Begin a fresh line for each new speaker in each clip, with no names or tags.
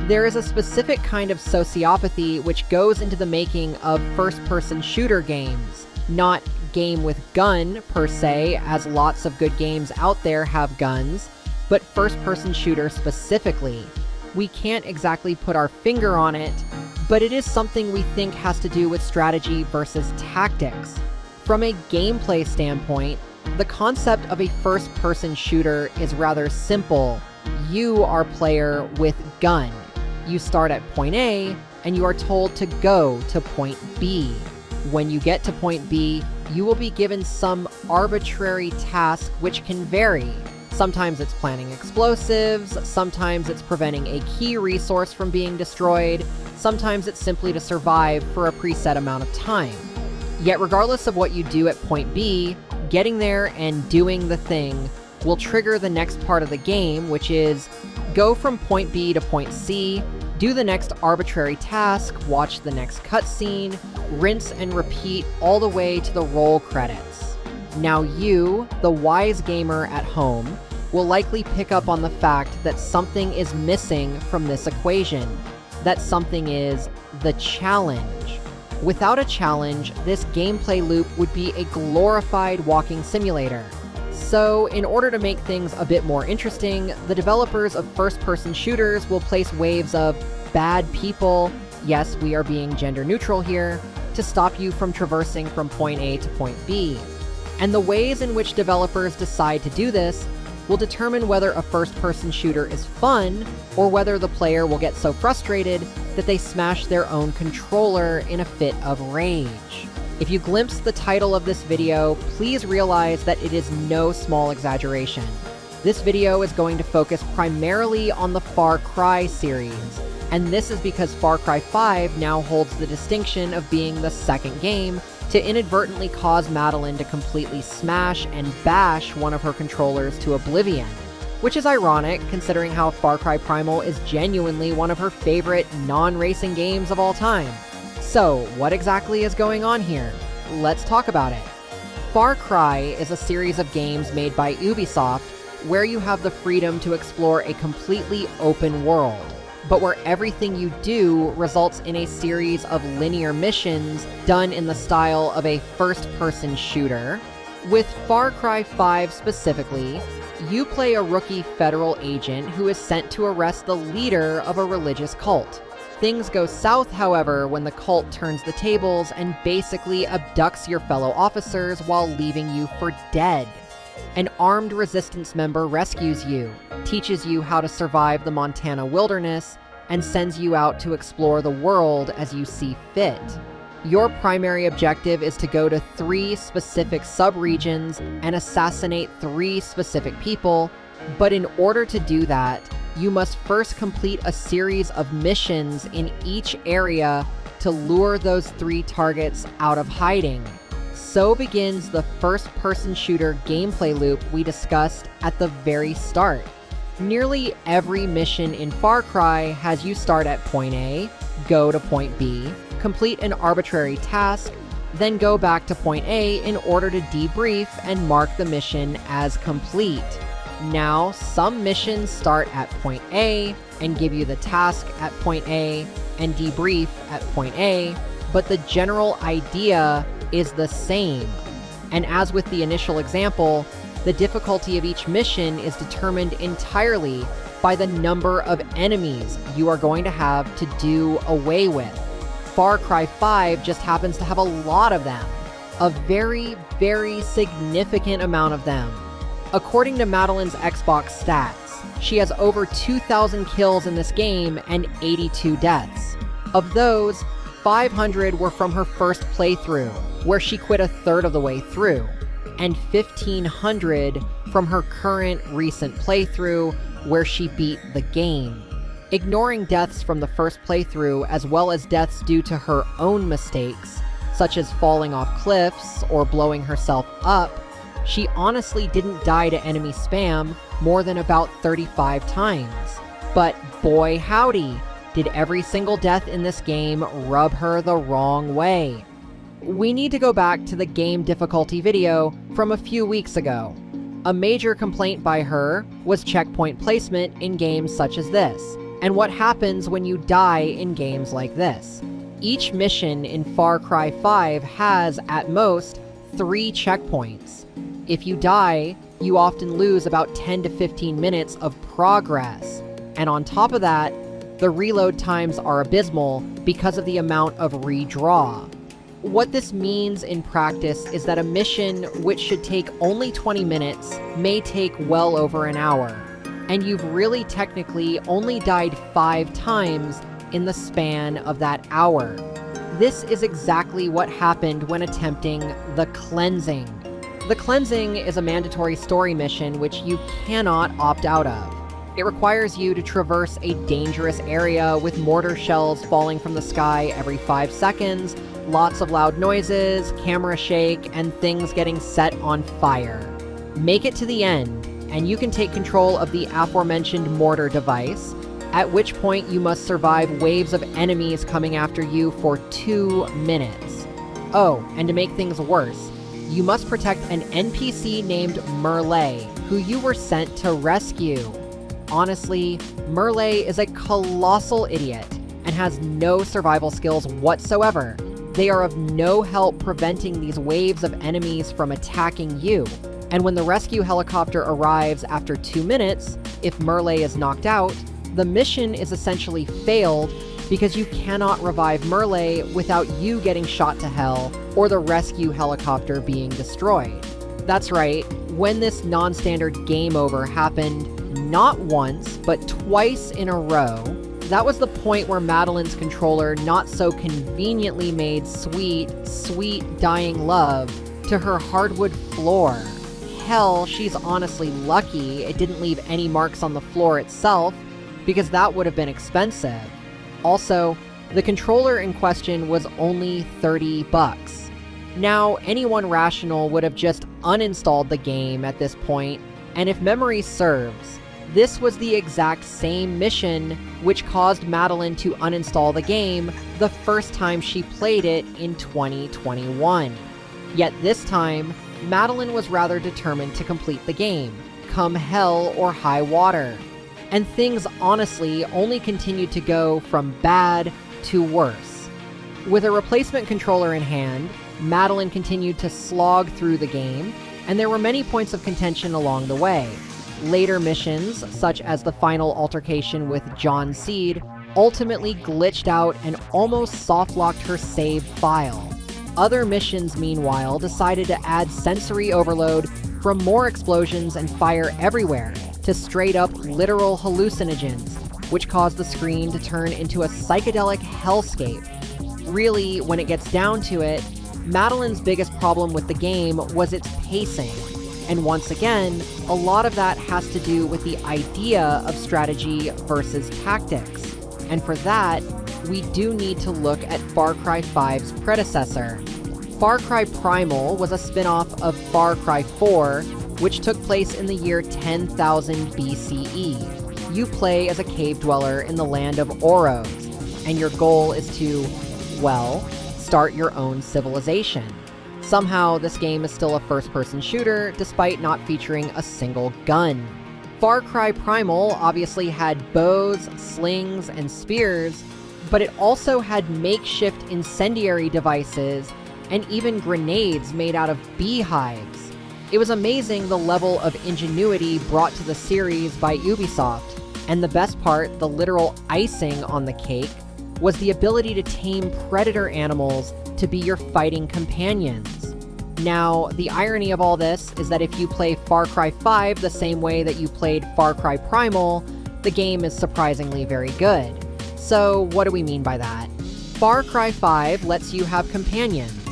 There is a specific kind of sociopathy which goes into the making of first-person shooter games. Not game with gun, per se, as lots of good games out there have guns, but first-person shooter specifically. We can't exactly put our finger on it, but it is something we think has to do with strategy versus tactics. From a gameplay standpoint, the concept of a first-person shooter is rather simple. You are player with gun. You start at point A, and you are told to go to point B. When you get to point B, you will be given some arbitrary task which can vary. Sometimes it's planting explosives, sometimes it's preventing a key resource from being destroyed, sometimes it's simply to survive for a preset amount of time. Yet regardless of what you do at point B, getting there and doing the thing will trigger the next part of the game, which is go from point B to point C, do the next arbitrary task, watch the next cutscene, rinse and repeat all the way to the roll credits. Now you, the wise gamer at home, will likely pick up on the fact that something is missing from this equation. That something is the challenge. Without a challenge, this gameplay loop would be a glorified walking simulator. So, in order to make things a bit more interesting, the developers of first-person shooters will place waves of bad people, yes, we are being gender neutral here, to stop you from traversing from point A to point B. And the ways in which developers decide to do this will determine whether a first-person shooter is fun, or whether the player will get so frustrated that they smash their own controller in a fit of rage. If you glimpse the title of this video, please realize that it is no small exaggeration. This video is going to focus primarily on the Far Cry series, and this is because Far Cry 5 now holds the distinction of being the second game to inadvertently cause Madeline to completely smash and bash one of her controllers to oblivion. Which is ironic, considering how Far Cry Primal is genuinely one of her favorite non-racing games of all time. So, what exactly is going on here? Let's talk about it. Far Cry is a series of games made by Ubisoft where you have the freedom to explore a completely open world, but where everything you do results in a series of linear missions done in the style of a first-person shooter. With Far Cry 5 specifically, you play a rookie federal agent who is sent to arrest the leader of a religious cult. Things go south, however, when the cult turns the tables and basically abducts your fellow officers while leaving you for dead. An armed resistance member rescues you, teaches you how to survive the Montana wilderness, and sends you out to explore the world as you see fit. Your primary objective is to go to 3 specific subregions and assassinate 3 specific people, but in order to do that, you must first complete a series of missions in each area to lure those 3 targets out of hiding. So begins the first-person shooter gameplay loop we discussed at the very start. Nearly every mission in Far Cry has you start at point A, go to point B, complete an arbitrary task, then go back to point A in order to debrief and mark the mission as complete. Now, some missions start at point A and give you the task at point A and debrief at point A, but the general idea is the same. And as with the initial example, the difficulty of each mission is determined entirely by the number of enemies you are going to have to do away with. Far Cry 5 just happens to have a lot of them. A very, very significant amount of them. According to Madeline's Xbox stats, she has over 2,000 kills in this game and 82 deaths. Of those, 500 were from her first playthrough, where she quit a third of the way through, and 1,500 from her current recent playthrough, where she beat the game. Ignoring deaths from the first playthrough as well as deaths due to her own mistakes, such as falling off cliffs or blowing herself up, she honestly didn't die to enemy spam more than about 35 times. But boy howdy, did every single death in this game rub her the wrong way. We need to go back to the game difficulty video from a few weeks ago. A major complaint by her was checkpoint placement in games such as this. and what happens when you die in games like this. Each mission in Far Cry 5 has, at most, 3 checkpoints. If you die, you often lose about 10 to 15 minutes of progress, and on top of that, the reload times are abysmal because of the amount of redraw. What this means in practice is that a mission which should take only 20 minutes may take well over an hour, and you've really technically only died 5 times in the span of that hour. This is exactly what happened when attempting the Cleansing. The Cleansing is a mandatory story mission which you cannot opt out of. It requires you to traverse a dangerous area with mortar shells falling from the sky every 5 seconds, lots of loud noises, camera shake, and things getting set on fire. Make it to the end, and you can take control of the aforementioned mortar device, at which point you must survive waves of enemies coming after you for 2 minutes. Oh, and to make things worse, you must protect an NPC named Merle, who you were sent to rescue. Honestly, Merle is a colossal idiot and has no survival skills whatsoever. They are of no help preventing these waves of enemies from attacking you. And when the rescue helicopter arrives after 2 minutes, if Merle is knocked out, the mission is essentially failed because you cannot revive Merle without you getting shot to hell or the rescue helicopter being destroyed. That's right, when this non-standard game over happened not once, but twice in a row, that was the point where Madeline's controller not so conveniently made sweet, sweet dying love to her hardwood floor. Hell, she's honestly lucky it didn't leave any marks on the floor itself, because that would have been expensive. Also, the controller in question was only $30. Now, anyone rational would have just uninstalled the game at this point, and if memory serves, this was the exact same mission which caused Madeline to uninstall the game the first time she played it in 2021. Yet this time, Madeline was rather determined to complete the game, come hell or high water. And things honestly only continued to go from bad to worse. With a replacement controller in hand, Madeline continued to slog through the game, and there were many points of contention along the way. Later missions, such as the final altercation with John Seed, ultimately glitched out and almost softlocked her save file. Other missions, meanwhile, decided to add sensory overload from more explosions and fire everywhere to straight-up literal hallucinogens, which caused the screen to turn into a psychedelic hellscape. Really, when it gets down to it, Madeline's biggest problem with the game was its pacing. And once again, a lot of that has to do with the idea of strategy versus tactics. And for that, we do need to look at Far Cry 5's predecessor. Far Cry Primal was a spin-off of Far Cry 4, which took place in the year 10,000 BCE. You play as a cave dweller in the land of Oros, and your goal is to, well, start your own civilization. Somehow, this game is still a first-person shooter, despite not featuring a single gun. Far Cry Primal obviously had bows, slings, and spears, but it also had makeshift incendiary devices and even grenades made out of beehives. It was amazing the level of ingenuity brought to the series by Ubisoft, and the best part, the literal icing on the cake, was the ability to tame predator animals to be your fighting companions. Now, the irony of all this is that if you play Far Cry 5 the same way that you played Far Cry Primal, the game is surprisingly very good. So, what do we mean by that? Far Cry 5 lets you have companions,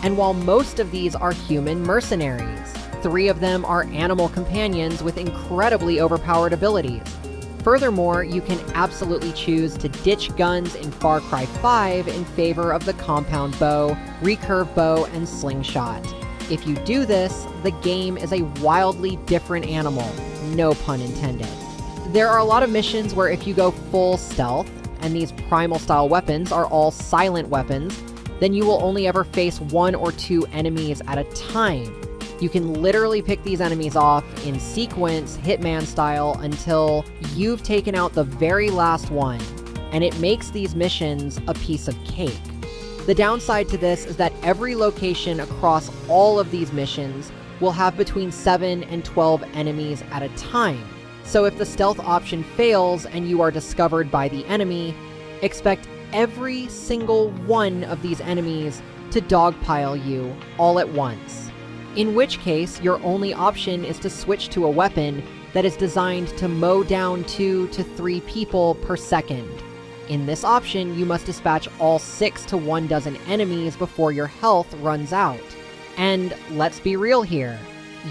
and while most of these are human mercenaries, 3 of them are animal companions with incredibly overpowered abilities. Furthermore, you can absolutely choose to ditch guns in Far Cry 5 in favor of the compound bow, recurve bow, and slingshot. If you do this, the game is a wildly different animal, no pun intended. There are a lot of missions where if you go full stealth, and these primal-style weapons are all silent weapons, then you will only ever face 1 or 2 enemies at a time. You can literally pick these enemies off in sequence, Hitman style, until you've taken out the very last one, and it makes these missions a piece of cake. The downside to this is that every location across all of these missions will have between 7 and 12 enemies at a time. So if the stealth option fails and you are discovered by the enemy, expect every single one of these enemies to dogpile you all at once. In which case, your only option is to switch to a weapon that is designed to mow down 2 to 3 people per second. In this option, you must dispatch all 6 to 1 dozen enemies before your health runs out. And let's be real here,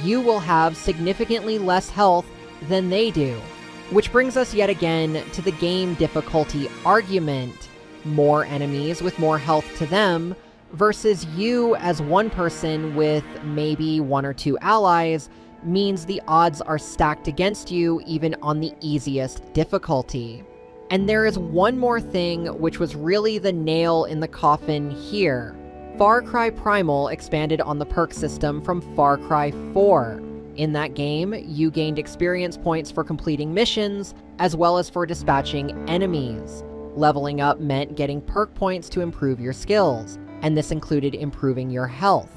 you will have significantly less health than they do. Which brings us yet again to the game difficulty argument. More enemies with more health to them versus you as one person with maybe 1 or 2 allies means the odds are stacked against you even on the easiest difficulty. And there is one more thing which was really the nail in the coffin here. Far Cry Primal expanded on the perk system from Far Cry 4. In that game, you gained experience points for completing missions, as well as for dispatching enemies. Leveling up meant getting perk points to improve your skills, and this included improving your health.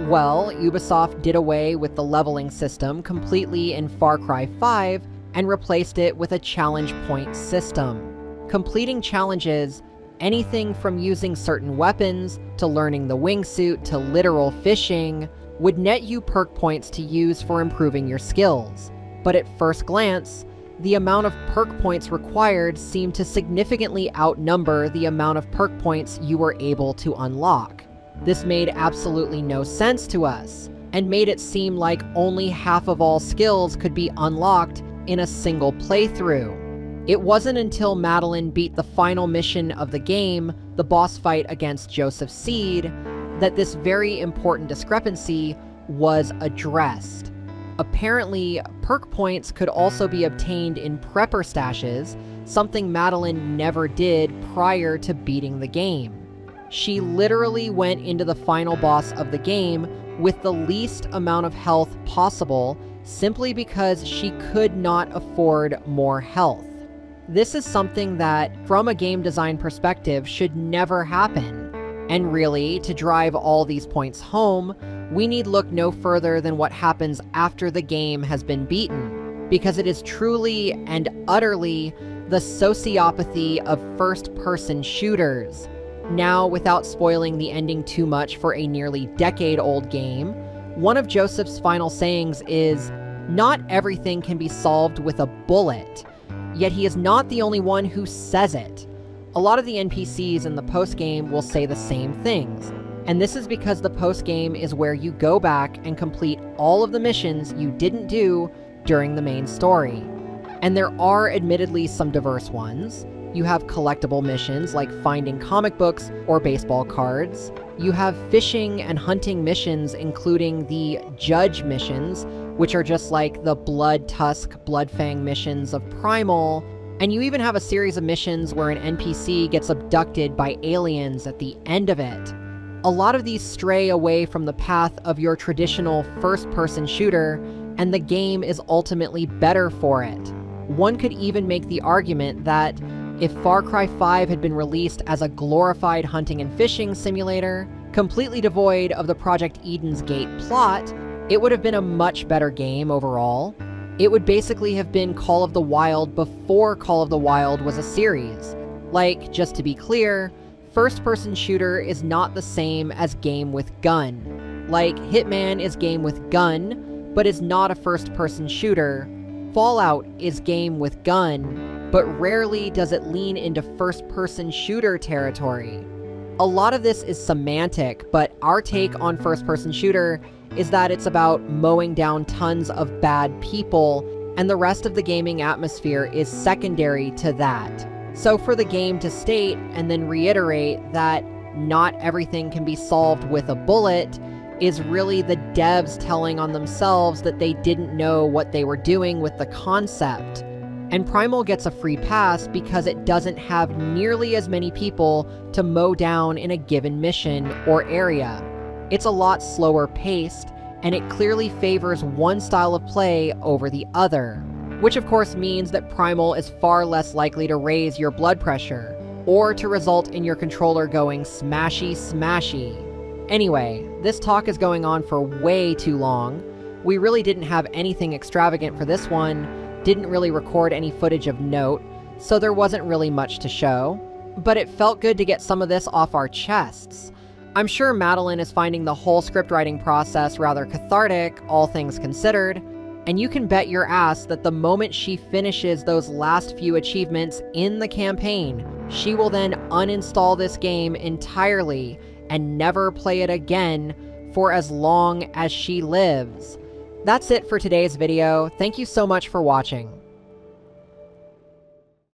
Well, Ubisoft did away with the leveling system completely in Far Cry 5 and replaced it with a challenge point system. Completing challenges, anything from using certain weapons, to learning the wingsuit, to literal fishing, would net you perk points to use for improving your skills. But at first glance, the amount of perk points required seemed to significantly outnumber the amount of perk points you were able to unlock. This made absolutely no sense to us, and made it seem like only half of all skills could be unlocked in a single playthrough. It wasn't until Madeline beat the final mission of the game, the boss fight against Joseph Seed, that this very important discrepancy was addressed. Apparently, perk points could also be obtained in prepper stashes, something Madeline never did prior to beating the game. She literally went into the final boss of the game with the least amount of health possible, simply because she could not afford more health. This is something that, from a game design perspective, should never happen. And really, to drive all these points home, we need look no further than what happens after the game has been beaten, because it is truly and utterly the sociopathy of first-person shooters. Now, without spoiling the ending too much for a nearly decade-old game, one of Joseph's final sayings is, "Not everything can be solved with a bullet." Yet he is not the only one who says it. A lot of the NPCs in the postgame will say the same things, and this is because the postgame is where you go back and complete all of the missions you didn't do during the main story. And there are admittedly some diverse ones. You have collectible missions like finding comic books or baseball cards. You have fishing and hunting missions, including the judge missions, which are just like the Blood Tusk, Bloodfang missions of Primal. And you even have a series of missions where an NPC gets abducted by aliens at the end of it. A lot of these stray away from the path of your traditional first-person shooter, and the game is ultimately better for it. One could even make the argument that if Far Cry 5 had been released as a glorified hunting and fishing simulator, completely devoid of the Project Eden's Gate plot, it would have been a much better game overall. It would basically have been Call of the Wild before Call of the Wild was a series. Like, just to be clear, first-person shooter is not the same as game with gun. Like, Hitman is game with gun, but is not a first-person shooter. Fallout is game with gun, but rarely does it lean into first-person shooter territory. A lot of this is semantic, but our take on first-person shooter is that it's about mowing down tons of bad people, and the rest of the gaming atmosphere is secondary to that. So for the game to state and then reiterate that not everything can be solved with a bullet is really the devs telling on themselves that they didn't know what they were doing with the concept. And Primal gets a free pass because it doesn't have nearly as many people to mow down in a given mission or area. It's a lot slower paced, and it clearly favors one style of play over the other, which of course means that Primal is far less likely to raise your blood pressure, or to result in your controller going smashy smashy. Anyway, this talk is going on for way too long. We really didn't have anything extravagant for this one, didn't really record any footage of note, so there wasn't really much to show. But it felt good to get some of this off our chests. I'm sure Madeline is finding the whole script writing process rather cathartic, all things considered, and you can bet your ass that the moment she finishes those last few achievements in the campaign, she will then uninstall this game entirely and never play it again for as long as she lives. That's it for today's video. Thank you so much for watching.